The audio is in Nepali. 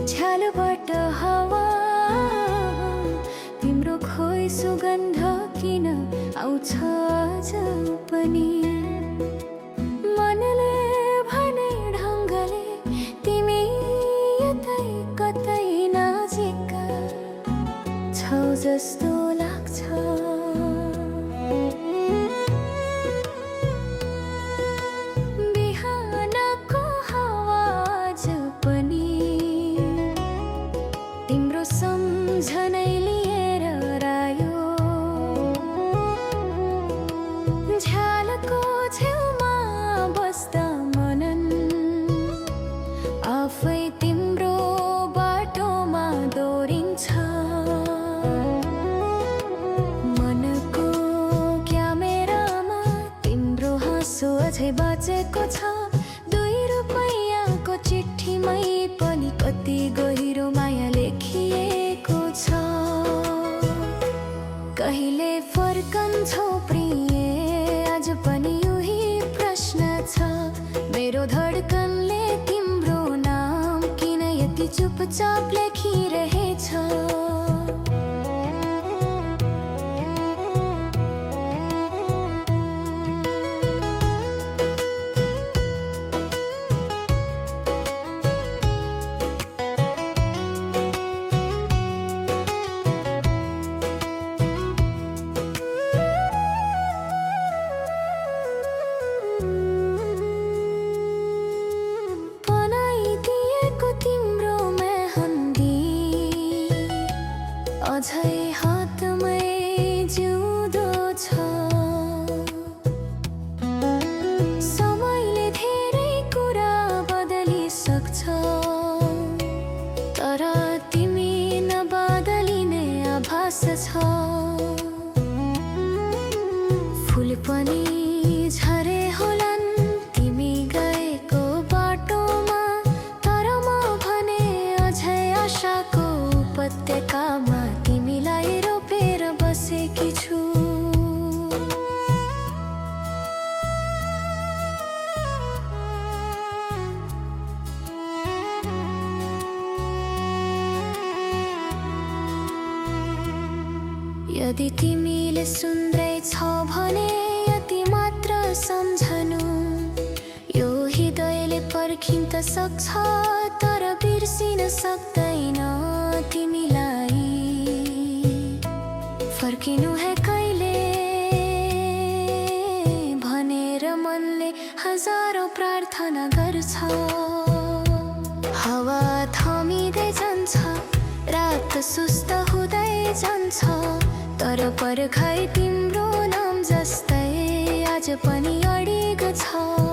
झ्यालबाट हावा तिम्रो खोइ सुगन्ध किन आउँछ आज पनि मनले भने ढङ्गले तिमी यतै कतै नजिक छौ जस्तो लाग्छ बिहानको हावा आज पनि तिम्रो सम्झनै लिएर रायो झ्यालको छेउमा बस्दा मनन आफै तिम्रो बाटोमा दोहोरिन्छ मनको क्यामेरामा तिम्रो हाँसो अझै बाँचेको छ 2 रुपैयाँको चिठीमै पनि कति गहिरो माया लेखिएको छ कहिले फर्कन्छौ प्रिय आज पनि उही प्रश्न छ मेरो धड्कनले तिम्रो नाम किन यति चुपचाप लेखिरहेछ अझै हातमै जिउँदो छ समयले धेरै कुरा बदलिसक्छ तर तिमी नबदलिने आभास छ फुल पनि झरे होलान् तिमी गएको बाटोमा तर म भने अझै आशाको उपत्यकामा तिमीलाई रोपेर बसेकी छु यदि तिमीले सुन्दै छौ भने यति मात्र सम्झनु यो हृदयले पर्खिन त सक्छ तर बिर्सिन सक्दैन तिमीलाई फर्किनु है कहिले भनेर मनले हजारौं प्रार्थना गर्छ हावा थमिँदै जान्छ रात सुस्त हुँदै जान्छ तर पर्खाइ तिम्रो नाम जस्तै आज पनि अडिग छ